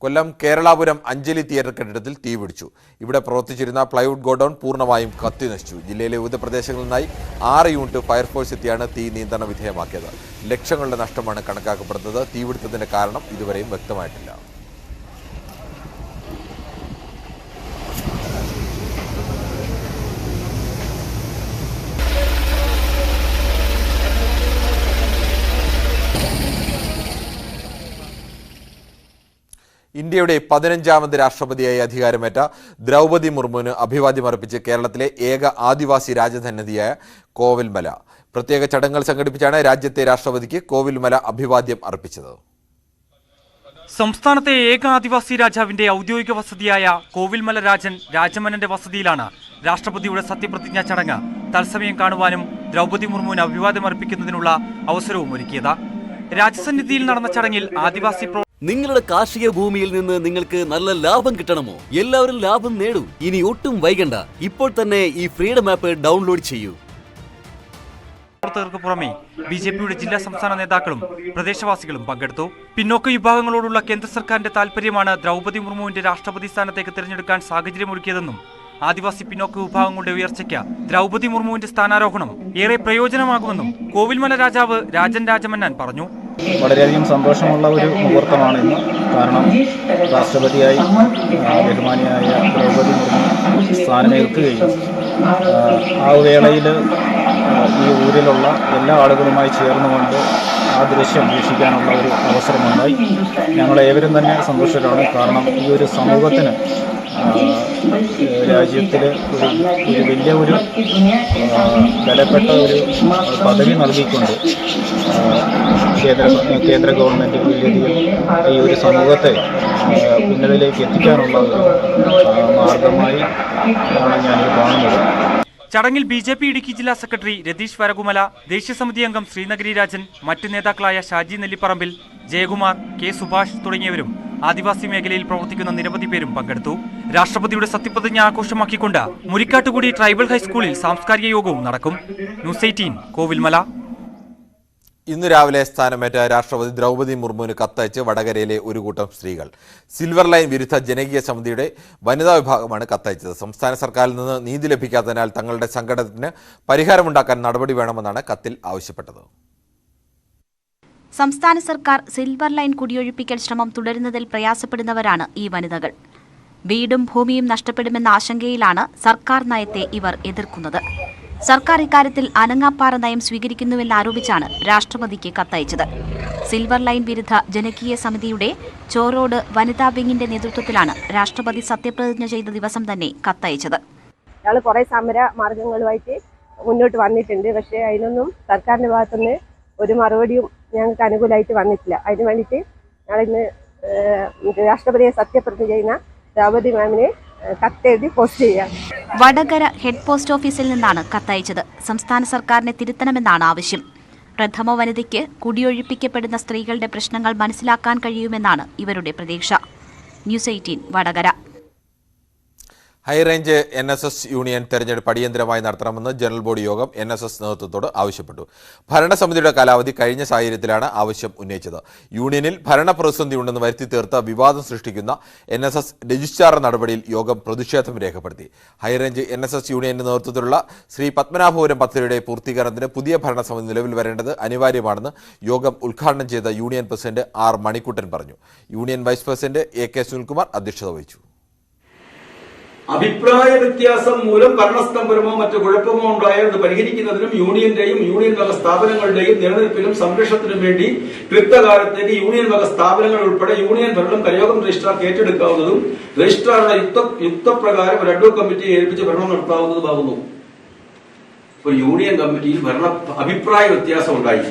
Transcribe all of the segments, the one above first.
കൊല്ലം കേരളാപുരം Anjali theatre കെട്ടിടത്തിൽ തീപിടിച്ചു. ഇവിടെ പ്രവർത്തിച്ചിരുന്ന പ്ലൈവുഡ് ഗോഡൌൺ പൂർണ്ണമായും കത്തിനശിച്ചു. ജില്ലയിലെ വിവിധ പ്രദേശങ്ങളിൽ നിന്നായി 6 യൂണിറ്റ് ഫയർഫോഴ്സ് എത്തിയാണ് തീ നിയന്ത്രണ വിധേയമാക്കിയത്. ലക്ഷങ്ങളുടെ നഷ്ടമാണ് കണക്കാക്കപ്പെടുന്നത്. തീപിടുത്തത്തിന്റെ കാരണം ഇതുവരെയും വ്യക്തമായിട്ടില്ല. ഇന്ത്യയുടെ 15ാമത് രാഷ്ട്രപതിയായി അധികാരമേറ്റ ദ്രൗപദി മുർമുവിന് അഭിവാദ്യമർപ്പിച്ച് കേരളത്തിലെ ഏക ആദിവാസി രാജധന്യതിയായ കോവിൽമല പ്രത്യേക ചടങ്ങുകൾ സംഘടിപ്പിച്ചാണ് രാജ്യത്തെ രാഷ്ട്രപതിക്ക് കോവിൽമല അഭിവാദ്യം അർപ്പിച്ചത്. സംസ്ഥാനത്തെ ഏക ആദിവാസി രാജാവിന്റെ ഔദ്യോഗിക വസതിയായ കോവിൽമല രാജൻ രാജമന്നന്റെ വസതിയിലാണ് രാഷ്ട്രപതിയുടെ സത്യപ്രതിജ്ഞാ ചടങ്ങ് തത്സമയം കാണുവാനും ദ്രൗപദി മുർമുവിന് അഭിവാദ്യമർപ്പിക്കുന്നതിനുള്ള അവസരവും ഒരുക്കിയത്. രാജസന്നിധിയിൽ നടന്ന ചടങ്ങിൽ ആദിവാസി നിങ്ങളുടെ കാർഷിക ഭൂമിയിൽ നിന്ന് നിങ്ങൾക്ക് നല്ല ലാഭം കിട്ടണമോ? എല്ലാവരും ലാഭം നേടൂ. ഇനി ഒട്ടും വൈകണ്ട. ഇപ്പോൾ തന്നെ ഈ ഫ്രീഡം ആപ്പ് ഡൗൺലോഡ് ചെയ്യൂ. പ്രവർത്തകർക്ക് പുറമെ ബിജെപിയുടെ ജില്ലാ സംസ്ഥാന നേതാക്കളും പ്രദേശവാസികളും പങ്കെടുത്തു. പിന്നോക്ക വിഭാഗങ്ങളോടുള്ള കേന്ദ്ര സർക്കാരിന്റെ താൽപര്യമാണ് ദ്രൗപദി മുർമുവിന്റെ രാഷ്ട്രപതി സ്ഥാനത്തേക്ക് തിരഞ്ഞെടുക്കാൻ സാഹചര്യമൊരുക്കിയതെന്നും ആദിവാസി പിന്നോക്ക വിഭാഗങ്ങളുടെ ഉയർച്ചയ്ക്ക് ദ്രൗപദി മുർമുവിന്റെ സ്ഥാനാരോഹണം ഏറെ പ്രയോജനമാകുമെന്നും കോവിൽമല രാജാവ് രാജൻ രാജമന്നൻ പറഞ്ഞു. വളരെയധികം സന്തോഷമുള്ള ഒരു മുഹൂർത്തമാണ് ഇന്ന്. കാരണം രാഷ്ട്രപതിയായി ബഹുമാനിയായ ദ്രൗപദി മുർമു സ്ഥാനമേൽക്കുകയും ആ വേളയിൽ ഈ ഊരിലുള്ള എല്ലാ ആളുകളുമായി ചേർന്നുകൊണ്ട് ആ ദൃശ്യം വീക്ഷിക്കാനുള്ള ഒരു അവസരമുണ്ടായി. ഞങ്ങളേവരും തന്നെ സന്തോഷത്തിലാണ്. കാരണം ഈ ഒരു സമൂഹത്തിന് രാജ്യത്തിൽ ഒരു വലിയ ഒരു ബലപ്പെട്ട ഒരു പദവി നൽകിക്കൊണ്ട് കേന്ദ്ര ഗവൺമെൻറ് വലിയധികം ഈ ഒരു സമൂഹത്തെ ഉന്നതിയിലേക്ക് എത്തിക്കാനുള്ള ഒരു മാർഗമായി ആണ് ഞാനിത് കാണുന്നത്. ചടങ്ങിൽ ബിജെപി ഇടുക്കി ജില്ലാ സെക്രട്ടറി രതീഷ് വരകുമല, ദേശീയ സമിതി അംഗം ശ്രീനഗരി രാജൻ, മറ്റ് നേതാക്കളായ ഷാജി നെല്ലിപ്പറമ്പിൽ, ജയകുമാർ, കെ സുഭാഷ് തുടങ്ങിയവരും ആദിവാസി മേഖലയിൽ പ്രവർത്തിക്കുന്ന നിരവധി പേരും പങ്കെടുത്തു. രാഷ്ട്രപതിയുടെ സത്യപ്രതിജ്ഞ ആഘോഷമാക്കിക്കൊണ്ട് മുരിക്കാട്ടുകുടി ട്രൈബൽ ഹൈസ്കൂളിൽ സാംസ്കാരിക യോഗവും നടക്കും. ന്യൂസ് 18 കോവിൽമല. ഇന്ന് രാവിലെ സ്ഥാനമേറ്റ രാഷ്ട്രപതി ദ്രൗപദി മുർമുവിന് കത്തയച്ച് വടകരയിലെ ഒരു കൂട്ടം സ്ത്രീകൾ. സിൽവർ ലൈൻ വിരുദ്ധ ജനകീയ സമിതിയുടെ വനിതാ വിഭാഗമാണ് കത്തയച്ചത്. സംസ്ഥാന സർക്കാരിൽ നിന്ന് നീതി ലഭിക്കാത്തതിനാൽ തങ്ങളുടെ സങ്കടത്തിന് പരിഹാരമുണ്ടാക്കാൻ നടപടി വേണമെന്നാണ് കത്തിൽ ആവശ്യപ്പെട്ടത്. സംസ്ഥാന സർക്കാർ സിൽവർ ലൈൻ കുടിയൊഴിപ്പിക്കൽ ശ്രമം തുടരുന്നതിൽ പ്രയാസപ്പെടുന്നവരാണ് ഈ വനിതകൾ. വീടും ഭൂമിയും നഷ്ടപ്പെടുമെന്ന ആശങ്കയിലാണ് സർക്കാർ നയത്തെ ഇവർ എതിർക്കുന്നത്. സർക്കാർ ഇക്കാര്യത്തിൽ അനങ്ങാപ്പാറ നയം സ്വീകരിക്കുന്നുവെന്നാരോപിച്ചാണ് രാഷ്ട്രപതിക്ക് കത്തയച്ചത്. സിൽവർ ലൈൻ വിരുദ്ധ ജനകീയ സമിതിയുടെ ചോറോഡ് വനിതാ വിങ്ങിന്റെ നേതൃത്വത്തിലാണ് രാഷ്ട്രപതി സത്യപ്രതിജ്ഞ ചെയ്ത ദിവസം തന്നെ കത്തയച്ചത്. ഞങ്ങൾ കുറേ സമര മാർഗങ്ങളുമായിട്ട് മുന്നോട്ട് വന്നിട്ടുണ്ട്. പക്ഷേ അതിനൊന്നും സർക്കാരിന്റെ ഭാഗത്തുനിന്ന് ഒരു മറുപടിയും ഞങ്ങൾക്ക് അനുകൂലമായിട്ട് വന്നിട്ടില്ല. അതിന് വേണ്ടിയിട്ട് ഞങ്ങളിന്ന് രാഷ്ട്രപതിയെ സത്യപ്രതിജ്ഞ ചെയ്യുന്ന ദ്രൗപദി മാമിനെ കത്തെഴുതി പോസ്റ്റ് ചെയ്യാം. വടകര ഹെഡ് പോസ്റ്റ് ഓഫീസിൽ നിന്നാണ് കത്തയച്ചത്. സംസ്ഥാന സർക്കാരിനെ തിരുത്തണമെന്നാണ് ആവശ്യം. പ്രഥമ വനിതയ്ക്ക് കുടിയൊഴിപ്പിക്കപ്പെടുന്ന സ്ത്രീകളുടെ പ്രശ്നങ്ങൾ മനസ്സിലാക്കാൻ കഴിയുമെന്നാണ് ഇവരുടെ പ്രതീക്ഷ. News 18 Vadakara. High range NSS union തെരഞ്ഞെടുപ്പ് അടിയന്തരമായി നടത്തണമെന്ന് ജനറൽ ബോഡി യോഗം NSS നേതൃത്വത്തോട് ആവശ്യപ്പെട്ടു. ഭരണസമിതിയുടെ കാലാവധി കഴിഞ്ഞ സാഹചര്യത്തിലാണ് ആവശ്യം ഉന്നയിച്ചത്. യൂണിയനിൽ ഭരണപ്രതിസന്ധി ഉണ്ടെന്ന് വരുത്തി തീർത്ത വിവാദം സൃഷ്ടിക്കുന്ന NSS രജിസ്ട്രാർ നടപടിയിൽ യോഗം പ്രതിഷേധം രേഖപ്പെടുത്തി. ഹൈറേഞ്ച് NSS യൂണിയന്റെ നേതൃത്വത്തിലുള്ള ശ്രീ പത്മനാഭപുരം പദ്ധതിയുടെ പൂർത്തീകരണത്തിന് പുതിയ ഭരണസമിതി നിലവിൽ വരേണ്ടത് അനിവാര്യമാണെന്ന് യോഗം ഉദ്ഘാടനം ചെയ്ത യൂണിയൻ പ്രസിഡന്റ് R മണിക്കുട്ടൻ പറഞ്ഞു. Union vice president AK Sunilkumar അധ്യക്ഷത വഹിച്ചു. അഭിപ്രായ വ്യത്യാസം മൂലം ഭരണസ്തംഭനമോ മറ്റു കുഴപ്പമോ ഉണ്ടായത് പരിഹരിക്കുന്നതിനും യൂണിയന്റെയും യൂണിയൻ വക സ്ഥാപനങ്ങളുടെയും നിലനിൽപ്പിനും സംരക്ഷണത്തിനും വേണ്ടി ക്ലിപ്തകാലത്തേക്ക് യൂണിയൻ വക സ്ഥാപനങ്ങൾ ഉൾപ്പെടെ യൂണിയൻ ഭരണം കരയോഗം രജിസ്ട്രാർക്ക് ഏറ്റെടുക്കാവുന്നതും രജിസ്ട്രാറുടെ യുക്തപ്രകാരം ഒരു അഡ്വോക്കേറ്റ് കമ്മിറ്റിയെ ഏൽപ്പിച്ച് ഭരണം നടത്താവുന്നതുമാകുന്നു. ഒരു യൂണിയൻ കമ്മിറ്റിയിൽ അഭിപ്രായ വ്യത്യാസം ഉണ്ടായി.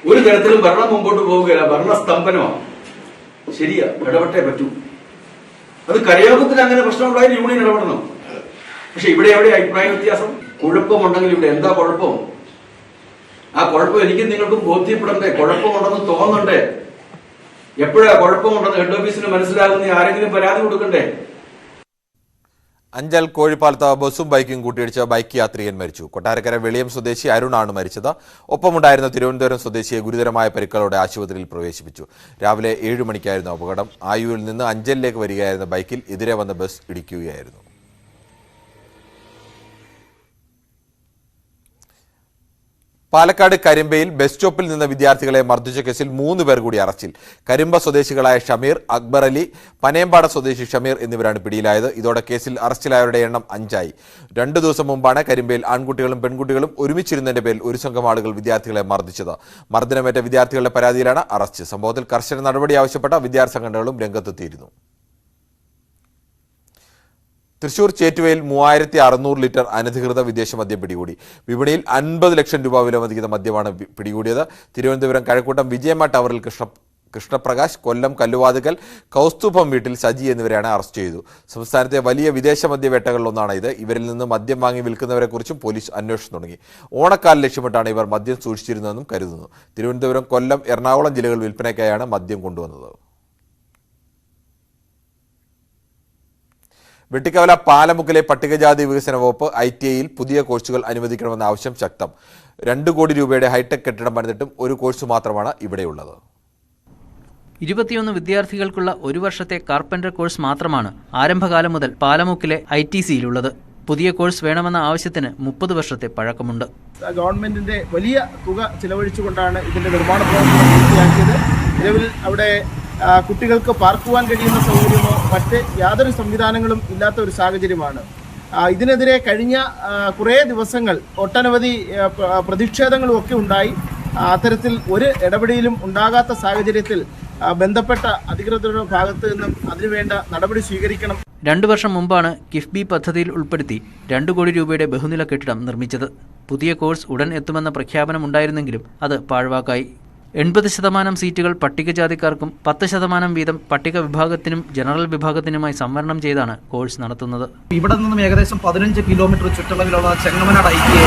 ഒരു തരത്തിലും ഭരണം മുമ്പോട്ട് പോവുകയില്ല. ഭരണസ്തംഭനമാണ്. ശരിയാ, ഇടപെട്ടേ പറ്റൂ. അത് കരയോഗത്തിന് അങ്ങനെ പ്രശ്നമുണ്ടായാലും യൂണിയൻ ഇടപെടണം. പക്ഷെ ഇവിടെ എവിടെ അഭിപ്രായ വ്യത്യാസം? കുഴപ്പമുണ്ടെങ്കിൽ ഇവിടെ എന്താ കുഴപ്പം? ആ കുഴപ്പം എനിക്കും നിങ്ങൾക്കും ബോധ്യപ്പെടണ്ടേ? കുഴപ്പമുണ്ടെന്ന് തോന്നണ്ടേ? എപ്പോഴാ കുഴപ്പമുണ്ടെന്ന് ഹെഡ് ഓഫീസിന് മനസ്സിലാകുന്ന ആരെങ്കിലും പരാതി കൊടുക്കണ്ടേ? അഞ്ചൽ കോഴിപ്പാലത്ത് ബസ്സും ബൈക്കും കൂട്ടിയിടിച്ച ബൈക്ക് യാത്രികൻ മരിച്ചു. കൊട്ടാരക്കര വെളിയം സ്വദേശി അരുണാണ് മരിച്ചത്. ഒപ്പമുണ്ടായിരുന്ന തിരുവനന്തപുരം സ്വദേശിയെ ഗുരുതരമായ പരിക്കുകളോടെ ആശുപത്രിയിൽ പ്രവേശിപ്പിച്ചു. രാവിലെ 7 മണിക്കായിരുന്നു അപകടം. ആയൂരിൽ നിന്ന് അഞ്ചലിലേക്ക് വരികയായിരുന്ന ബൈക്കിൽ എതിരെ വന്ന ബസ് ഇടിക്കുകയായിരുന്നു. പാലക്കാട് കരിമ്പയിൽ ബസ് സ്റ്റോപ്പിൽ നിന്ന് വിദ്യാർത്ഥികളെ മർദ്ദിച്ച കേസിൽ 3 പേർ കൂടി അറസ്റ്റിൽ. കരിമ്പ സ്വദേശികളായ ഷമീർ, അക്ബർ അലി, പനയമ്പാട സ്വദേശി ഷമീർ എന്നിവരാണ് പിടിയിലായത്. ഇതോടെ കേസിൽ അറസ്റ്റിലായവരുടെ എണ്ണം 5 ആയി. 2 ദിവസം മുമ്പാണ് കരിമ്പയിൽ ആൺകുട്ടികളും പെൺകുട്ടികളും ഒരുമിച്ചിരുന്നതിന്റെ പേരിൽ ഒരു സംഘം ആളുകൾ വിദ്യാർത്ഥികളെ മർദ്ദിച്ചത്. മർദ്ദനമേറ്റ വിദ്യാർത്ഥികളുടെ പരാതിയിലാണ് അറസ്റ്റ്. സംഭവത്തിൽ കർശന നടപടി ആവശ്യപ്പെട്ട വിദ്യാർത്ഥി സംഘടനകളും രംഗത്തെത്തിയിരുന്നു. തൃശൂർ ചേറ്റുവയിൽ 3600 ലിറ്റർ അനധികൃത വിദേശ മദ്യം പിടികൂടി. വിപണിയിൽ 50 ലക്ഷം രൂപ വിലമതിക്കുന്ന മദ്യമാണ് പിടികൂടിയത്. തിരുവനന്തപുരം കഴക്കൂട്ടം വിജയമ്മ ടവറിൽ കൃഷ്ണപ്രകാശ്, കൊല്ലം കല്ലുവാതുക്കൽ കൗസ്തുഭം വീട്ടിൽ സജി എന്നിവരെയാണ് അറസ്റ്റ് ചെയ്തു. സംസ്ഥാനത്തെ വലിയ വിദേശ മദ്യവേട്ടകളിലൊന്നാണ് ഇത്. ഇവരിൽ നിന്ന് മദ്യം വാങ്ങി വിൽക്കുന്നവരെക്കുറിച്ചും പോലീസ് അന്വേഷണം തുടങ്ങി. ഓണക്കാലം ലക്ഷ്യമിട്ടാണ് ഇവർ മദ്യം സൂക്ഷിച്ചിരുന്നതെന്നും കരുതുന്നു. തിരുവനന്തപുരം, കൊല്ലം, എറണാകുളം ജില്ലകളിൽ വിൽപ്പനയ്ക്കായാണ് മദ്യം കൊണ്ടുവന്നത്. വെട്ടിക്കവല പാലമുക്കിലെ പട്ടികജാതി വികസന വകുപ്പ് ITIയിൽ പുതിയ കോഴ്സുകൾ അനുവദിക്കണമെന്ന ആവശ്യം ശക്തം. 2 കോടി രൂപയുടെ ഹൈടെക് കെട്ടിടം പണിതിട്ടും ഒരു കോഴ്സ് മാത്രമാണ് ഇവിടെയുള്ളത്. 21 വിദ്യാർത്ഥികൾക്കുള്ള 1 വർഷത്തെ കാർപ്പൻ്റർ കോഴ്സ് മാത്രമാണ് ആരംഭകാലം മുതൽ പാലമുക്കിലെ ITCയിലുള്ളത്. പുതിയ കോഴ്സ് വേണമെന്ന ആവശ്യത്തിന് 30 വർഷത്തെ പഴക്കമുണ്ട്. ഗവൺമെന്റിന്റെ വലിയ തുക ചിലവഴിച്ചുകൊണ്ടാണ് ഇതിന്റെ നിർമ്മാണ പ്രവർത്തനം പൂർത്തിയാക്കിയത്. നിലവിൽ അവിടെ കുട്ടികൾക്ക് പാർക്കുവാൻ കഴിയുന്ന സൗകര്യമോ മറ്റ് യാതൊരു സംവിധാനങ്ങളും ഇല്ലാത്ത ഒരു സാഹചര്യമാണ്. ഇതിനെതിരെ കഴിഞ്ഞ കുറേ ദിവസങ്ങൾ ഒട്ടനവധി പ്രതിഷേധങ്ങളും ഒക്കെ ഉണ്ടായി. അത്തരത്തിൽ ഒരു ഇടപെടലും ഉണ്ടാകാത്ത സാഹചര്യത്തിൽ ബന്ധപ്പെട്ട അധികൃതരുടെ ഭാഗത്തു നിന്നും അതിനുവേണ്ട നടപടി സ്വീകരിക്കണം. 2 വർഷം മുമ്പാണ് കിഫ്ബി പദ്ധതിയിൽ ഉൾപ്പെടുത്തി 2 കോടി രൂപയുടെ ബഹുനില കെട്ടിടം നിർമ്മിച്ചത്. പുതിയ കോഴ്സ് ഉടൻ എത്തുമെന്ന പ്രഖ്യാപനം ഉണ്ടായിരുന്നെങ്കിലും അത് പാഴ്വാക്കായി. 80% സീറ്റുകൾ പട്ടികജാതിക്കാർക്കും 10% വീതം പട്ടിക വിഭാഗത്തിനും ജനറൽ വിഭാഗത്തിനുമായി സംവരണം ചെയ്താണ് കോഴ്സ് നടത്തുന്നത്. ഇവിടെ നിന്നും ഏകദേശം 15 kilometre ചുറ്റളവിലുള്ള Chengamanad ITI,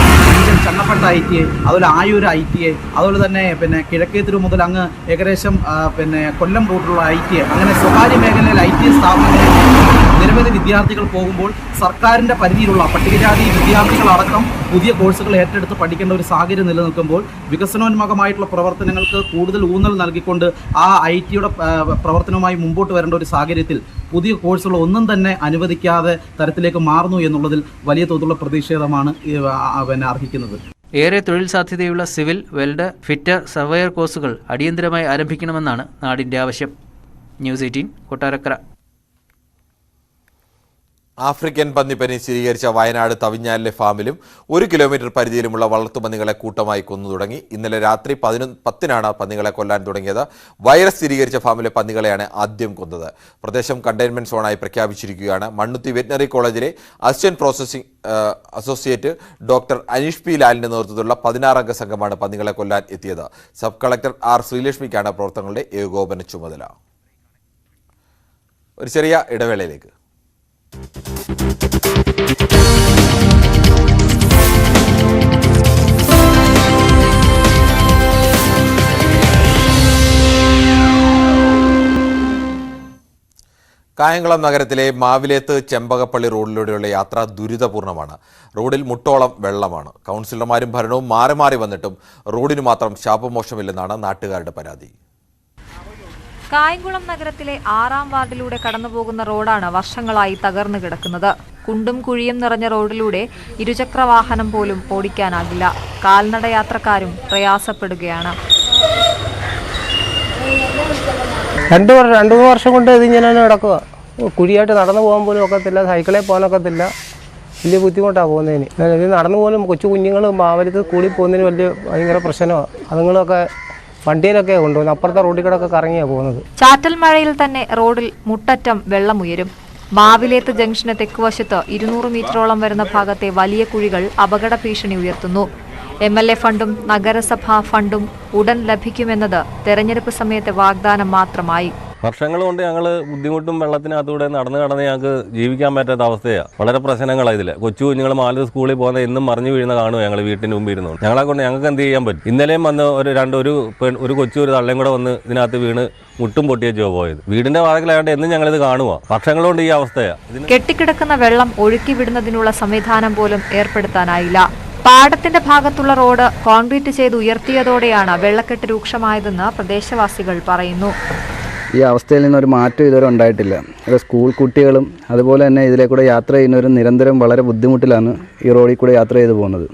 Channappatta ITI, അതുപോലെ ആയൂർ ITI, അതുപോലെ തന്നെ കിഴക്കേത്തിരു മുതൽ അങ്ങ് ഏകദേശം കൊല്ലം റൂട്ടിലുള്ള ITI, അങ്ങനെ സ്വകാര്യ മേഖലയിൽ ITI സ്ഥാപനങ്ങളിൽ നിരവധി വിദ്യാർത്ഥികൾ പോകുമ്പോൾ സർക്കാരിൻ്റെ പരിധിയിലുള്ള പട്ടികജാതി വിദ്യാർത്ഥികളടക്കം പുതിയ കോഴ്സുകൾ ഏറ്റെടുത്ത് പഠിക്കേണ്ട ഒരു സാഹചര്യം നിലനിൽക്കുമ്പോൾ വികസനോന്മുഖമായിട്ടുള്ള പ്രവർത്തനങ്ങൾക്ക് കൂടുതൽ ഊന്നൽ നൽകിക്കൊണ്ട് ആ ITയുടെ പ്രവർത്തനവുമായി മുമ്പോട്ട് വരേണ്ട ഒരു സാഹചര്യത്തിൽ പുതിയ കോഴ്സുകൾ ഒന്നും തന്നെ അനുവദിക്കാതെ തരത്തിലേക്ക് മാറുന്നു എന്നുള്ളതിൽ വലിയ തോതിലുള്ള പ്രതിഷേധമാണ് അർഹിക്കുന്നത്. ഏറെ തൊഴിൽ സാധ്യതയുള്ള സിവിൽ, വെൽഡർ, ഫിറ്റർ, സർവയർ കോഴ്സുകൾ അടിയന്തരമായി ആരംഭിക്കണമെന്നാണ് നാടിൻ്റെ ആവശ്യം. ന്യൂസ് 18 കൊട്ടാരക്കര. ആഫ്രിക്കൻ പന്നിപ്പനി സ്ഥിരീകരിച്ച വയനാട് തവിഞ്ഞാലിലെ ഫാമിലും 1 കിലോമീറ്റർ പരിധിയിലുമുള്ള വളർത്തുപന്നികളെ കൂട്ടമായി കൊന്നു തുടങ്ങി. ഇന്നലെ രാത്രി 10:10 പന്നികളെ കൊല്ലാൻ തുടങ്ങിയത്. വൈറസ് സ്ഥിരീകരിച്ച ഫാമിലെ പന്നികളെയാണ് ആദ്യം കൊന്നത്. പ്രദേശം കണ്ടെയ്ൻമെന്റ് സോണായി പ്രഖ്യാപിച്ചിരിക്കുകയാണ്. മണ്ണുത്തി വെറ്റിനറി കോളേജിലെ assistant processing associate doctor Anish P ലാലിന്റെ നേതൃത്വത്തിലുള്ള 16 അംഗ സംഘമാണ് പന്നികളെ കൊല്ലാൻ എത്തിയത്. സബ് കളക്ടർ R ശ്രീലക്ഷ്മിക്കാണ് പ്രവർത്തനങ്ങളുടെ ഏകോപന ചുമതല. ഒരു ചെറിയ ഇടവേളയിലേക്ക്. കായംകുളം നഗരത്തിലെ മാവിലേത്ത് ചെമ്പകപ്പള്ളി റോഡിലൂടെയുള്ള യാത്ര ദുരിതപൂർണ്ണമാണ്. റോഡിൽ മുട്ടോളം വെള്ളമാണ്. കൗൺസിലർമാരും ഭരണവും മാറി മാറി വന്നിട്ടും റോഡിന് മാത്രം ശാപമോക്ഷമില്ലെന്നാണ് നാട്ടുകാരുടെ പരാതി. കായംകുളം നഗരത്തിലെ 6-ാം വാർഡിലൂടെ കടന്നുപോകുന്ന റോഡാണ് വർഷങ്ങളായി തകർന്നു കിടക്കുന്നത്. കുണ്ടും കുഴിയും നിറഞ്ഞ റോഡിലൂടെ ഇരുചക്രവാഹനം പോലും ഓടിക്കാനാകില്ല. കാൽനട യാത്രക്കാരും പ്രയാസപ്പെടുകയാണ്. 2-3 വർഷം കൊണ്ട് ഇതിങ്ങനെ കിടക്കുക. കുഴിയായിട്ട് നടന്നു പോകാൻ പോലും ഒക്കത്തില്ല, സൈക്കിളിൽ പോകാനൊക്കത്തില്ല. വലിയ ബുദ്ധിമുട്ടാണ് പോകുന്നതിന്. ഇത് നടന്നു പോലും കൊച്ചു കുഞ്ഞുങ്ങൾ മാവലത്ത് കൂടി പോകുന്നതിന് ഭയങ്കര പ്രശ്നമാണ്. അതുങ്ങളൊക്കെ വണ്ടിയിലൊക്കെ കൊണ്ടുപോകുന്നത്. അപ്പുറത്തെ റോഡിൽ കൂടെ ഒക്കെ കറങ്ങിയാണ് പോകുന്നത്. ചാറ്റൽ മഴയിൽ തന്നെ റോഡിൽ മുട്ടറ്റം വെള്ളമുയരും. മാവിലേത്ത് ജംഗ്ഷന് തെക്കുവശത്ത് 200 മീറ്ററോളം വരുന്ന ഭാഗത്തെ വലിയ കുഴികൾ അപകട ഭീഷണി ഉയർത്തുന്നു. MLA ഫണ്ടും നഗരസഭാ ഫണ്ടും ഉടൻ ലഭിക്കുമെന്നത് തെരഞ്ഞെടുപ്പ് സമയത്തെ വാഗ്ദാനം മാത്രമായി. വർഷങ്ങൾ കൊണ്ട് ഞങ്ങൾ ബുദ്ധിമുട്ടും വെള്ളത്തിനകത്തൂടെ നടന്ന് ഞങ്ങൾക്ക് ജീവിക്കാൻ പറ്റാത്ത അവസ്ഥയാണ്. വളരെ പ്രശ്നങ്ങളാണ് ഇതിൽ. കൊച്ചു കുഞ്ഞുങ്ങൾ മാലൂർ സ്കൂളിൽ പോകുന്ന എന്നും മറിഞ്ഞു വീഴുന്ന കാണുമോ ഞങ്ങൾ വീട്ടിന് മുമ്പ് ഇരുന്നു. ഞങ്ങളെ കൊണ്ട് ഞങ്ങൾക്ക് എന്ത് ചെയ്യാൻ പറ്റും? ഇന്നലെയും വന്ന് ഒരു കൊച്ചു ഒരു തള്ളയും കൂടെ വന്ന് ഇതിനകത്ത് വീണ് മുട്ടും പൊട്ടിയച്ചോ പോയത്. വീടിന്റെ വാതിക്കലായതുകൊണ്ട് എന്നും ഞങ്ങളിത് കാണുമോ? വർഷങ്ങൾ കൊണ്ട് ഈ അവസ്ഥയാണ്. കെട്ടിക്കിടക്കുന്ന വെള്ളം ഒഴുക്കി വിടുന്നതിനുള്ള സംവിധാനം പോലും ഏർപ്പെടുത്താനായില്ല. പാടത്തിന്റെ ഭാഗത്തുള്ള റോഡ് കോൺക്രീറ്റ് ചെയ്ത് ഉയർത്തിയതോടെയാണ് വെള്ളക്കെട്ട് രൂക്ഷമായതെന്ന് പ്രദേശവാസികൾ പറയുന്നു. ഈ അവസ്ഥയിൽ നിന്നൊരു മാറ്റം ഇതുവരെ ഉണ്ടായിട്ടില്ല. സ്കൂൾ കുട്ടികളും അതുപോലെ തന്നെ ഇതിലെ കൂടെ യാത്ര ചെയ്യുന്നവരും നിരന്തരം വളരെ ബുദ്ധിമുട്ടിലാണ് ഈ റോഡിൽ കൂടെ യാത്ര ചെയ്ത് പോകുന്നത്.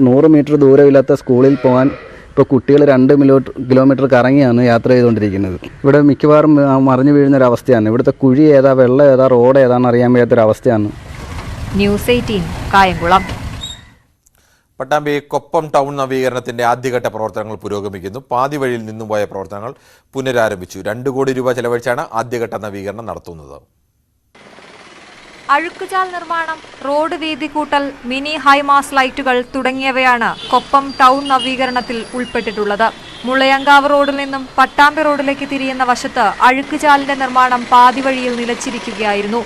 100 മീറ്റർ ദൂരമില്ലാത്ത സ്കൂളിൽ പോകാൻ ഇപ്പോൾ കുട്ടികൾ 2 കിലോമീറ്റർ കറങ്ങിയാണ് യാത്ര ചെയ്തുകൊണ്ടിരിക്കുന്നത്. ഇവിടെ മിക്കവാറും മറിഞ്ഞു വീഴുന്നൊരവസ്ഥയാണ്. ഇവിടുത്തെ കുഴി ഏതാ, വെള്ളം ഏതാ, റോഡ് ഏതാണെന്ന് അറിയാൻ വയ്യാത്തൊരവസ്ഥയാണ്. ന്യൂസ് 18 കായംകുളം. പട്ടാമ്പി കൊപ്പം ടൗൺ നവീകരണത്തിന്റെ ആദ്യഘട്ട പ്രവർത്തനങ്ങൾ പുരോഗമിക്കുന്നു. പാതി വഴിയിൽ നിന്നും പോയ പ്രവർത്തനങ്ങൾ പുനരാരംഭിച്ചു. 2 കോടി രൂപ ചെലവഴിച്ചാണ് ആദ്യഘട്ട നവീകരണം നടത്തുന്നത്. അഴുക്കുചാൽ നിർമ്മാണം, റോഡ് വീതി കൂട്ടൽ, മിനി ഹൈമാസ് ലൈറ്റുകൾ തുടങ്ങിയവയാണ് കൊപ്പം ടൗൺ നവീകരണത്തിൽ ഉൾപ്പെട്ടിട്ടുള്ളത്. മുളയങ്കാവ് റോഡിൽ നിന്നും പട്ടാമ്പി റോഡിലേക്ക് തിരിയുന്ന വശത്ത് അഴുക്കുചാലിന്റെ നിർമ്മാണം പാതി വഴിയിൽ നിലച്ചിരിക്കുകയായിരുന്നു.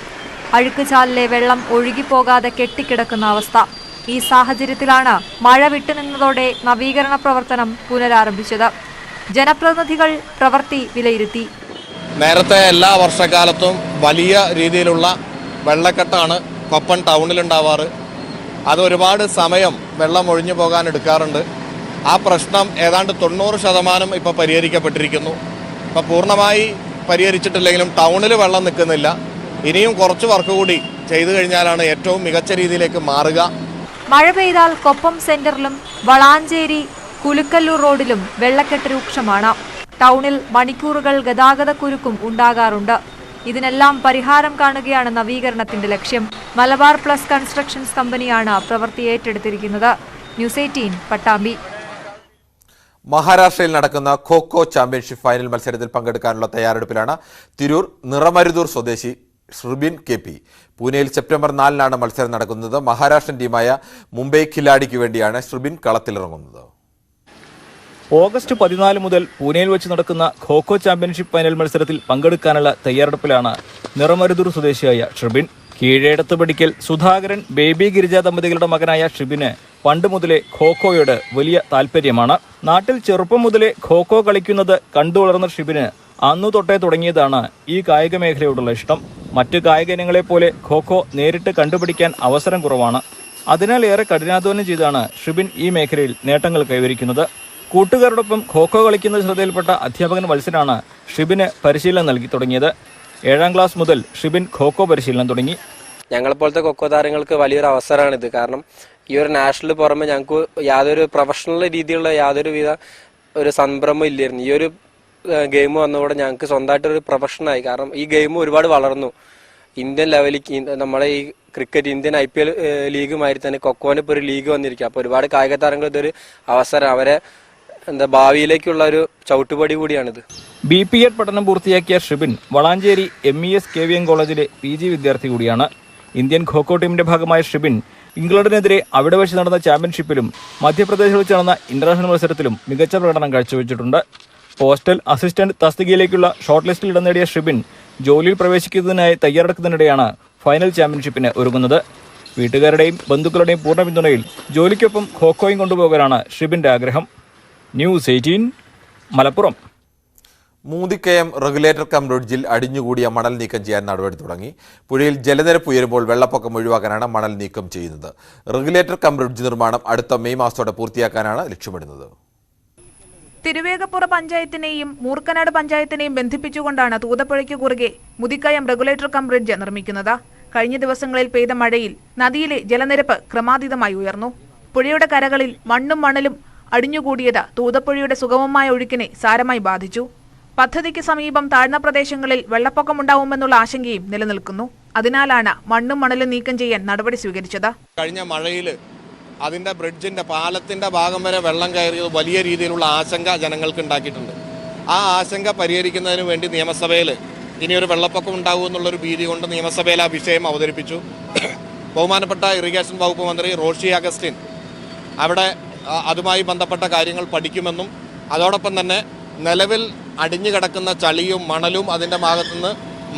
അഴുക്കുചാലിലെ വെള്ളം ഒഴുകിപ്പോകാതെ കെട്ടിക്കിടക്കുന്ന അവസ്ഥ. ഈ സാഹചര്യത്തിലാണ് മഴ വിട്ടുനിന്നതോടെ നവീകരണ പ്രവർത്തനം പുനരാരംഭിച്ചത്. ജനപ്രതിനിധികൾ പ്രവൃത്തി വിലയിരുത്തി. നേരത്തെ എല്ലാ വർഷക്കാലത്തും വലിയ രീതിയിലുള്ള വെള്ളക്കെട്ടാണ് കൊപ്പം ടൗണിലുണ്ടാവാറ്. അത് ഒരുപാട് സമയം വെള്ളം ഒഴിഞ്ഞു പോകാൻ എടുക്കാറുണ്ട്. ആ പ്രശ്നം ഏതാണ്ട് 90% ഇപ്പോൾ പരിഹരിക്കപ്പെട്ടിരിക്കുന്നു. ഇപ്പോൾ പൂർണ്ണമായി പരിഹരിച്ചിട്ടില്ലെങ്കിലും ടൗണിൽ വെള്ളം നിൽക്കുന്നില്ല. ഇനിയും കുറച്ച് വർക്ക് കൂടി ചെയ്തു കഴിഞ്ഞാലാണ് ഏറ്റവും മികച്ച രീതിയിലേക്ക് മാറുക. മഴ പെയ്താൽ കൊപ്പം സെന്ററിലും വളാഞ്ചേരി കുലുക്കല്ലൂർ റോഡിലും വെള്ളക്കെട്ട് രൂക്ഷമാണ്. ടൗണിൽ മണിക്കൂറുകൾ ഗതാഗതക്കുരുക്കും ഉണ്ടാകാറുണ്ട്. ഇതിനെല്ലാം പരിഹാരം കാണുകയാണ് നവീകരണത്തിന്റെ ലക്ഷ്യം. മലബാർ പ്ലസ് കൺസ്ട്രക്ഷൻസ് കമ്പനിയാണ് പ്രവൃത്തി ഏറ്റെടുത്തിരിക്കുന്നത്. ന്യൂസ് 18 പട്ടാമ്പി. മഹാരാഷ്ട്രയിൽ നടക്കുന്ന ഖോ ചാമ്പ്യൻഷിപ്പ് ഫൈനൽ മത്സരത്തിൽ പങ്കെടുക്കാനുള്ള തയ്യാറെടുപ്പിലാണ് തിരൂർ നിറമരുതൂർ സ്വദേശി ഷ്രിബിൻ KP. പൂനെയിൽ സെപ്റ്റംബർ 4-നാണ് മത്സരം നടക്കുന്നത്. മഹാരാഷ്ട്രൻ ടീമായ മുംബൈ ഖിലാഡിക്ക് വേണ്ടിയാണ് ഷ്രിബിൻ കളത്തിലിറങ്ങുന്നത്. ഓഗസ്റ്റ് 14 മുതൽ പൂനെയിൽ വെച്ച് നടക്കുന്ന ഖോ ചാമ്പ്യൻഷിപ്പ് ഫൈനൽ മത്സരത്തിൽ പങ്കെടുക്കാനുള്ള തയ്യാറെടുപ്പിലാണ് നിറമരുതൂർ സ്വദേശിയായ ഷ്രിബിൻ. കീഴേടത്ത് പടിക്കൽ സുധാകരൻ ബേബി ഗിരിജ ദമ്പതികളുടെ മകനായ ഷ്രിബിന് പണ്ട് മുതലേ ഖോയോട് വലിയ താല്പര്യമാണ്. നാട്ടിൽ ചെറുപ്പം മുതലേ ഖോ കളിക്കുന്നത് കണ്ടു വളർന്ന ഷ്രിബിന് അന്നു തൊട്ടേ തുടങ്ങിയതാണ് ഈ കായിക മേഖലയോടുള്ള ഇഷ്ടം. മറ്റ് കായിക ഇനങ്ങളെ പോലെ ഖോ നേരിട്ട് കണ്ടുപിടിക്കാൻ അവസരം കുറവാണ്. അതിനാൽ ഏറെ കഠിനാധ്വാനം ചെയ്താണ് ഷ്രിബിൻ ഈ മേഖലയിൽ നേട്ടങ്ങൾ കൈവരിക്കുന്നത്. കൂട്ടുകാരോടൊപ്പം ഖോ കളിക്കുന്ന ശ്രദ്ധയിൽപ്പെട്ട അധ്യാപകൻ വത്സനാണ് ഷ്രിബിന് പരിശീലനം നൽകി തുടങ്ങിയത്. 7ാം ക്ലാസ് മുതൽ ഷ്രിബിൻ ഖോ പരിശീലനം തുടങ്ങി. ഞങ്ങളെപ്പോലത്തെ ഖോ താരങ്ങൾക്ക് വലിയൊരു അവസരമാണിത്. കാരണം ഈ ഒരു നാഷണൽ പുറമെ ഞങ്ങൾക്ക് യാതൊരു പ്രൊഫഷണൽ രീതിയിലുള്ള യാതൊരുവിധ ഒരു സംരംഭം ഇല്ലായിരുന്നു. ഈ ഒരു ഗെയിം വന്നതോടെ ഞങ്ങൾക്ക് സ്വന്തമായിട്ടൊരു പ്രൊഫഷനായി. കാരണം ഈ ഗെയിം ഒരുപാട് വളർന്നു. ഇന്ത്യൻ ലെവലിൽ നമ്മുടെ ഈ ക്രിക്കറ്റ് ഇന്ത്യൻ IPL ലീഗുമാതിരി തന്നെ ഖോന് ഇപ്പോൾ ഒരു ലീഗ് വന്നിരിക്കുക. അപ്പോൾ ഒരുപാട് കായിക താരങ്ങൾ ഇതൊരു അവസരം, അവരെ ഭാവിയിലേക്കുള്ള ഒരു ചവിട്ടുപടി കൂടിയാണിത്. BPEd പഠനം പൂർത്തിയാക്കിയ ഷ്രിബിൻ വളാഞ്ചേരി MES KVM കോളേജിലെ PG വിദ്യാർത്ഥി കൂടിയാണ്. ഇന്ത്യൻ ഖോ ടീമിന്റെ ഭാഗമായ ഷ്രിബിൻ ഇംഗ്ലണ്ടിനെതിരെ അവിടെ വെച്ച് നടന്ന ചാമ്പ്യൻഷിപ്പിലും മധ്യപ്രദേശിൽ വെച്ച് നടന്ന ഇന്റർനാഷണൽ മത്സരത്തിലും മികച്ച പ്രകടനം കാഴ്ചവെച്ചിട്ടുണ്ട്. പോസ്റ്റൽ അസിസ്റ്റന്റ് തസ്തികയിലേക്കുള്ള ഷോർട്ട് ലിസ്റ്റിൽ ഇടം നേടിയ ഷ്രിബിൻ ജോലിയിൽ പ്രവേശിക്കുന്നതിനായി തയ്യാറെടുക്കുന്നതിനിടെയാണ് ഫൈനൽ ചാമ്പ്യൻഷിപ്പിന് ഒരുങ്ങുന്നത്. വീട്ടുകാരുടെയും ബന്ധുക്കളുടെയും പൂർണ്ണ പിന്തുണയിൽ ജോലിക്കൊപ്പം ഖോയും കൊണ്ടുപോകാനാണ് ഷ്രിബിന്റെ ആഗ്രഹം. News 18 Malappuram. Moothikkayam regulator cum ബ്രിഡ്ജിൽ അടിഞ്ഞുകൂടിയ മണൽ നീക്കം ചെയ്യാൻ നടപടി തുടങ്ങി. പുഴയിൽ ജലനിരപ്പ് ഉയരുമ്പോൾ വെള്ളപ്പൊക്കം ഒഴിവാക്കാനാണ് മണൽ നീക്കം ചെയ്യുന്നത്. റെഗുലേറ്റർ കം ബ്രിഡ്ജ് നിർമ്മാണം അടുത്ത മെയ് മാസത്തോടെ പൂർത്തിയാക്കാനാണ് ലക്ഷ്യമിടുന്നത്. തിരുവേഗപ്പുറ പഞ്ചായത്തിനെയും മൂർക്കനാട് പഞ്ചായത്തിനെയും ബന്ധിപ്പിച്ചുകൊണ്ടാണ് തൂതപ്പുഴയ്ക്ക് കുറുകെ മുതിക്കയം റെഗുലേറ്റർ കം ബ്രിഡ്ജ് നിർമ്മിക്കുന്നത്. കഴിഞ്ഞ ദിവസങ്ങളിൽ പെയ്ത മഴയിൽ നദിയിലെ ജലനിരപ്പ് ക്രമാതീതമായി ഉയർന്നു. പുഴയുടെ കരകളിൽ മണ്ണും മണലും അടിഞ്ഞുകൂടിയത് തൂതപ്പുഴയുടെ സുഗമമായ ഒഴുക്കിനെ സാരമായി ബാധിച്ചു. പദ്ധതിക്ക് സമീപം താഴ്ന്ന പ്രദേശങ്ങളിൽ വെള്ളപ്പൊക്കമുണ്ടാവുമെന്നുള്ള ആശങ്കയും നിലനിൽക്കുന്നു. അതിനാലാണ് മണ്ണും മണലും നീക്കം ചെയ്യാൻ നടപടി സ്വീകരിച്ചത്. കഴിഞ്ഞ മഴയിൽ അതിൻ്റെ ബ്രിഡ്ജിൻ്റെ പാലത്തിൻ്റെ ഭാഗം വരെ വെള്ളം കയറിയത് വലിയ രീതിയിലുള്ള ആശങ്ക ജനങ്ങൾക്ക് ഉണ്ടാക്കിയിട്ടുണ്ട്. ആ ആശങ്ക പരിഹരിക്കുന്നതിന് വേണ്ടി നിയമസഭയിൽ ഇനിയൊരു വെള്ളപ്പൊക്കം ഉണ്ടാകുമെന്നുള്ളൊരു ഭീതി കൊണ്ട് നിയമസഭയിൽ ആ വിഷയം അവതരിപ്പിച്ചു. ബഹുമാനപ്പെട്ട ഇറിഗേഷൻ വകുപ്പ് മന്ത്രി റോഷി അഗസ്റ്റിൻ അവിടെ അതുമായി ബന്ധപ്പെട്ട കാര്യങ്ങൾ പഠിക്കുമെന്നും അതോടൊപ്പം തന്നെ നിലവിൽ അടിഞ്ഞു കിടക്കുന്ന ചളിയും മണലും അതിൻ്റെ ഭാഗത്തുനിന്ന്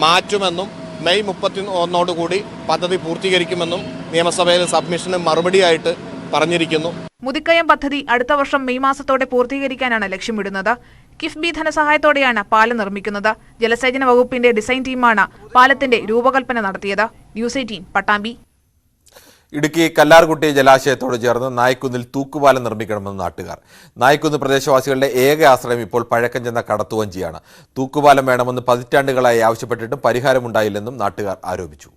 മാറ്റുമെന്നും മെയ് 31 പദ്ധതി പൂർത്തീകരിക്കുമെന്നും നിയമസഭയിൽ സബ്മിഷന് മറുപടിയായിട്ട് പറഞ്ഞിരിക്കുന്നു. മുതിക്കയം പദ്ധതി അടുത്ത വർഷം മെയ് മാസത്തോടെ പൂർത്തീകരിക്കാനാണ് ലക്ഷ്യമിടുന്നത്. കിഫ്ബി ധനസഹായത്തോടെയാണ് പാലം നിർമ്മിക്കുന്നത്. ജലസേചന വകുപ്പിന്റെ ഡിസൈൻ ടീമാണ് പാലത്തിന്റെ രൂപകൽപ്പന നടത്തിയത്. ന്യൂസ് 18 പട്ടാമ്പി. ഇടുക്കി കല്ലാർകുട്ടി ജലാശയത്തോട് ചേർന്ന് നായ്ക്കുന്നിൽ തൂക്കുപാലം നിർമ്മിക്കണമെന്ന് നാട്ടുകാർ. നായ്ക്കുന്ന് പ്രദേശവാസികളുടെ ഏക ആശ്രയം ഇപ്പോൾ പഴക്കം ചെന്ന കടത്തുവഞ്ചിയാണ്. തൂക്കുപാലം വേണമെന്ന് പതിറ്റാണ്ടുകളായി ആവശ്യപ്പെട്ടിട്ടും പരിഹാരമുണ്ടായില്ലെന്നും നാട്ടുകാർ ആരോപിച്ചു.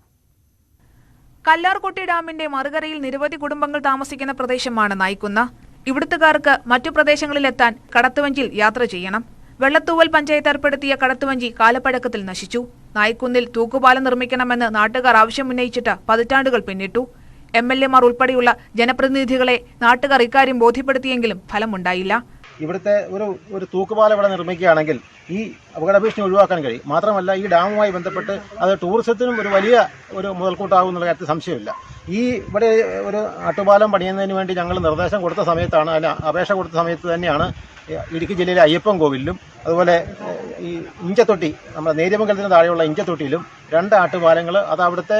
കല്ലാർകുട്ടി ഡാമിന്റെ മറുകരയിൽ നിരവധി കുടുംബങ്ങൾ താമസിക്കുന്ന പ്രദേശമാണ് നായ്ക്കുന്ന്. ഇവിടുത്തുകാർക്ക് മറ്റു പ്രദേശങ്ങളിലെത്താൻ കടത്തുവഞ്ചിയിൽ യാത്ര ചെയ്യണം. വെള്ളത്തൂവൽ പഞ്ചായത്ത് ഏർപ്പെടുത്തിയ കടത്തുവഞ്ചി കാലപ്പഴക്കത്തിൽ നശിച്ചു. നായ്ക്കുന്നിൽ തൂക്കുപാലം നിർമ്മിക്കണമെന്ന് നാട്ടുകാർ ആവശ്യമുന്നയിച്ചിട്ട് പതിറ്റാണ്ടുകൾ പിന്നിട്ടു. MLA-മാർ ഉൾപ്പെടെയുള്ള ജനപ്രതിനിധികളെ നാട്ടുകാർ ഇക്കാര്യം ബോധ്യപ്പെടുത്തിയെങ്കിലും ഫലമുണ്ടായില്ല. ഇവിടുത്തെ ഒരു തൂക്കുപാലം ഇവിടെ നിർമ്മിക്കുകയാണെങ്കിൽ ഈ അപകട ഭീഷണി ഒഴിവാക്കാൻ കഴിയും. മാത്രമല്ല ഈ ഡാമുമായി ബന്ധപ്പെട്ട് അത് ടൂറിസത്തിനും ഒരു വലിയ മുതൽക്കൂട്ടാകും എന്നുള്ള കാര്യത്തിൽ സംശയമില്ല. ഇവിടെ ഒരു അട്ടുപാലം പണിയുന്നതിന് വേണ്ടി ഞങ്ങൾ നിർദ്ദേശം കൊടുത്ത സമയത്താണ്, അതിന് അപേക്ഷ കൊടുത്ത സമയത്ത് തന്നെയാണ് ഇടുക്കി ജില്ലയിലെ അയ്യപ്പൻ കോവിലിലും അതുപോലെ ഈ ഇഞ്ചത്തൊട്ടി, നമ്മുടെ നേര്യമംഗലത്തിന് താഴെയുള്ള ഇഞ്ചത്തൊട്ടിയിലും 2 ആട്ടുപാലങ്ങൾ, അത് അവിടുത്തെ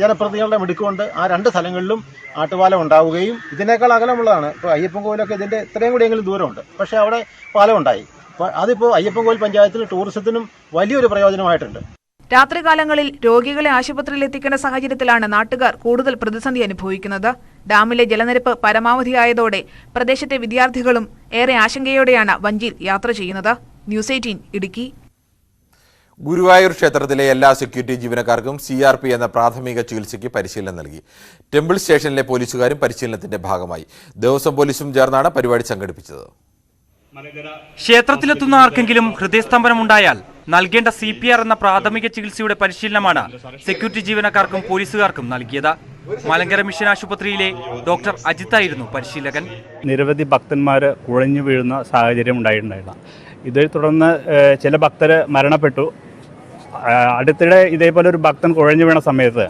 ജനപ്രതിനിധികളുടെ മിടുക്കുകൊണ്ട് ആ 2 സ്ഥലങ്ങളിലും ആട്ടുപാലം ഉണ്ടാവുകയും ഇതിനേക്കാൾ അകലമുള്ളതാണ്. ഇപ്പോൾ അയ്യപ്പൻ കോവിലൊക്കെ ഇതിൻ്റെ ഇത്രയും കൂടിയെങ്കിലും ദൂരമുണ്ട്. പക്ഷേ അവിടെ പാലം ഉണ്ടായി. അപ്പോൾ അതിപ്പോൾ അയ്യപ്പൻ കോവിൽ പഞ്ചായത്തിൽ ടൂറിസത്തിനും വലിയൊരു പ്രയോജനമായിട്ടുണ്ട്. രാത്രികാലങ്ങളിൽ രോഗികളെ ആശുപത്രിയിൽ എത്തിക്കേണ്ട സാഹചര്യത്തിലാണ് നാട്ടുകാർ കൂടുതൽ പ്രതിസന്ധി അനുഭവിക്കുന്നത്. ഡാമിലെ ജലനിരപ്പ് പരമാവധിയായതോടെ പ്രദേശത്തെ വിദ്യാർത്ഥികളും ഏറെ ആശങ്കയോടെയാണ് വഞ്ചിയിൽ യാത്ര ചെയ്യുന്നത്. ന്യൂസ് 18 ഇടുക്കി. ഗുരുവായൂർ ക്ഷേത്രത്തിലെ എല്ലാ സെക്യൂരിറ്റി ജീവനക്കാർക്കും CRP എന്ന പ്രാഥമിക ചികിത്സയ്ക്ക് പരിശീലനം നൽകി. ടെമ്പിൾ സ്റ്റേഷനിലെ പോലീസുകാരും പരിശീലനത്തിന്റെ ഭാഗമായി. ദേവസ്വം പോലീസും ചേർന്നാണ് പരിപാടി സംഘടിപ്പിച്ചത്. ക്ഷേത്രത്തിലെത്തുന്ന ആർക്കെങ്കിലും ഹൃദയസ്തംഭനമുണ്ടായാൽ നൽകേണ്ട CPR എന്ന പ്രാഥമിക ചികിത്സയുടെ പരിശീലനമാണ് സെക്യൂരിറ്റി ജീവനക്കാർക്കും പോലീസുകാർക്കും നൽകിയത്. മലങ്കര മിഷൻ ആശുപത്രിയിലെ ഡോക്ടർ അജിത്തായിരുന്നു പരിശീലകൻ. നിരവധി ഭക്തന്മാർ കുഴഞ്ഞു വീഴുന്ന സാഹചര്യം ഉണ്ടായിട്ടുണ്ടായിരുന്നു. ഇതേ തുടർന്ന് ചില ഭക്തർ മരണപ്പെട്ടു. അടുത്തിടെ ഇതേപോലെ ഒരു ഭക്തൻ കുഴഞ്ഞു വീണ സമയത്ത്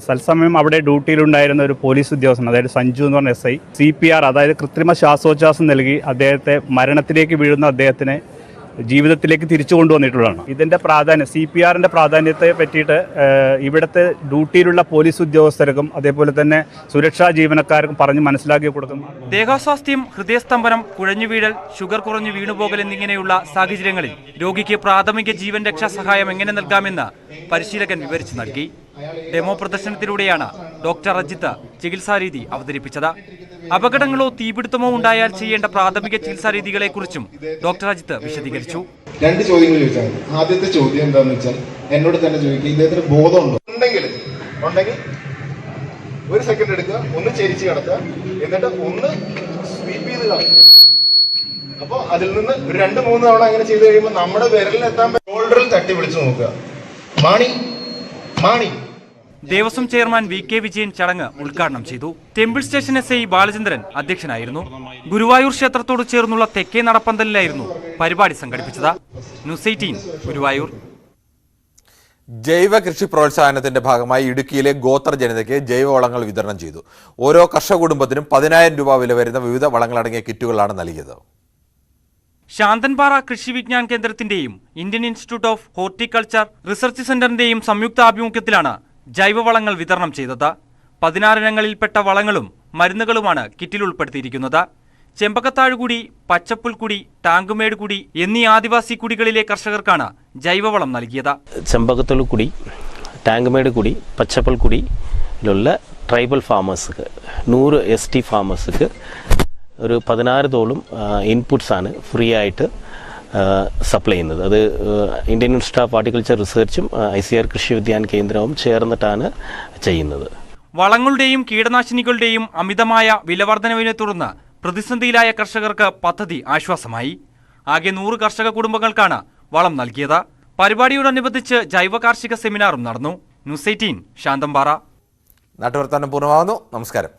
തത്സമയം അവിടെ ഡ്യൂട്ടിയിലുണ്ടായിരുന്ന ഒരു പോലീസ് ഉദ്യോഗസ്ഥൻ, അതായത് സഞ്ജു എന്ന് പറഞ്ഞ SI, CPR അതായത് കൃത്രിമ ശ്വാസോച്ഛ്വാസം നൽകി അദ്ദേഹത്തെ മരണത്തിലേക്ക് വീഴുന്ന അദ്ദേഹത്തിനെ ജീവിതത്തിലേക്ക് തിരിച്ചു കൊണ്ടുവന്നിട്ടുള്ളതാണ്. ഇതിൻ്റെ പ്രാധാന്യം, CPRന്റെ പ്രാധാന്യത്തെ പറ്റിയിട്ട് ഇവിടുത്തെ ഡ്യൂട്ടിയിലുള്ള പോലീസ് ഉദ്യോഗസ്ഥർക്കും അതേപോലെ തന്നെ സുരക്ഷാ ജീവനക്കാർക്കും പറഞ്ഞ് മനസ്സിലാക്കി കൊടുക്കുന്നു. ദേഹാസ്വാസ്ഥ്യം, ഹൃദയസ്തംഭനം, കുഴഞ്ഞുവീഴൽ, ഷുഗർ കുറഞ്ഞു വീണുപോകൽ എന്നിങ്ങനെയുള്ള സാഹചര്യങ്ങളിൽ രോഗിക്ക് പ്രാഥമിക ജീവൻ രക്ഷാ സഹായം എങ്ങനെ നൽകാമെന്ന് പരിശീലകൻ വിവരിച്ചു നൽകി. ഡെമോ പ്രദർശനത്തിലൂടെയാണ് ഡോക്ടർ അജിത്ത് ചികിത്സാരീതി അവതരിപ്പിച്ചത്. അപകടങ്ങളോ തീപിടുത്തമോ ഉണ്ടായാൽ ചെയ്യേണ്ട പ്രാഥമിക ചികിത്സാ രീതികളെക്കുറിച്ചും ഡോക്ടർ അജിത്ത് വിശദീകരിച്ചു. 2 ചോദ്യങ്ങൾ ചോദിച്ചാൽ ആദ്യത്തെ ചോദ്യം എന്താണെന്ന് വെച്ചാൽ എന്നോട് തന്നെ ചോദിക്കുക, ഇദ്ദേഹത്തിന് ബോധമുണ്ടോ? ഉണ്ടെങ്കിൽ 1 സെക്കൻഡ് എടുക്കുക, ഒന്ന് ചെരിച്ച് കിടക്കുക, എന്നിട്ട് ഒന്ന് സ്വീപ്പ് ചെയ്ത് കളയുക. അപ്പോൾ അതിൽ നിന്ന് 2-3 തവണ അങ്ങനെ ചെയ്ത് കഴിയുമ്പോൾ നമ്മുടെ വിരലിനെത്താൻ ഷോൾഡറിൽ തട്ടി വിളിച്ചു നോക്കുക, മാണി മാണി. ദേവസ്വം ചെയർമാൻ VK വിജയൻ ചടങ്ങ് ഉദ്ഘാടനം ചെയ്തു. ടെമ്പിൾ സ്റ്റേഷൻ SI ബാലചന്ദ്രൻ അധ്യക്ഷനായിരുന്നു. ഗുരുവായൂർ ക്ഷേത്രത്തോട് ചേർന്നുള്ള തെക്കേ നടപ്പന്തലിലായിരുന്നു പരിപാടി സംഘടിപ്പിച്ചത്. ന്യൂസ് 18 ഗുരുവായൂർ. ജൈവ കൃഷി പ്രോത്സാഹനത്തിന്റെ ഭാഗമായി ഇടുക്കിയിലെ ഗോത്ര ജനതയ്ക്ക് ജൈവവളങ്ങൾ വിതരണം ചെയ്തു. ഓരോ കർഷക കുടുംബത്തിനും 10,000 രൂപ വില വരുന്ന വിവിധ വളങ്ങളടങ്ങിയ കിറ്റുകളാണ് നൽകിയത്. ശാന്തൻപാറ കൃഷി വിജ്ഞാൻ കേന്ദ്രത്തിന്റെയും Indian institute of horticulture research സെന്ററിന്റെയും സംയുക്ത ആഭിമുഖ്യത്തിലാണ് ജൈവവളങ്ങൾ വിതരണം ചെയ്തത്. 16 ഇനങ്ങളിൽപ്പെട്ട വളങ്ങളും മരുന്നുകളുമാണ് കിറ്റിൽ ഉൾപ്പെടുത്തിയിരിക്കുന്നത്. ചെമ്പക്കത്താഴുകുടി, പച്ചപ്പുൽക്കുടി, ടാങ്കുമേടുകുടി എന്നീ ആദിവാസി കുടികളിലെ കർഷകർക്കാണ് ജൈവവളം നൽകിയത്. ചെമ്പക്കത്തുകുടി, ടാങ്കുമേടുകുടി, പച്ചപ്പുൽക്കുടിയിലുള്ള ട്രൈബൽ ഫാമേഴ്സുക്ക് 100 ST ഫാമേഴ്സുക്ക് ഒരു 16 ഇൻപുട്സാണ് ഫ്രീ ആയിട്ട് സപ്ലൈ ചെയ്യുന്നത്. അത് ഇന്ത്യൻ ഇൻസ്റ്റിറ്റ്യൂട്ട് ഓഫ് ഹോർട്ടിക്കൾച്ചർ റിസർച്ചും ICAR കൃഷി വിജ്ഞാൻ കേന്ദ്രവും ചേർന്നിട്ടാണ് ചെയ്യുന്നത്. വളങ്ങളുടെയും കീടനാശിനികളുടെയും അമിതമായ വിലവർധനവിനെ തുടർന്ന് പ്രതിസന്ധിയിലായ കർഷകർക്ക് പദ്ധതി ആശ്വാസമായി. ആകെ 100 കർഷക കുടുംബങ്ങൾക്കാണ് വളം നൽകിയത്. പരിപാടിയോടനുബന്ധിച്ച് ജൈവ കാർഷിക സെമിനാറും നടന്നു. ന്യൂസ് 18 ശാന്തംപാറ. നാട്ടുവർത്താനം പൂർണ്ണമാകുന്നു. നമസ്കാരം.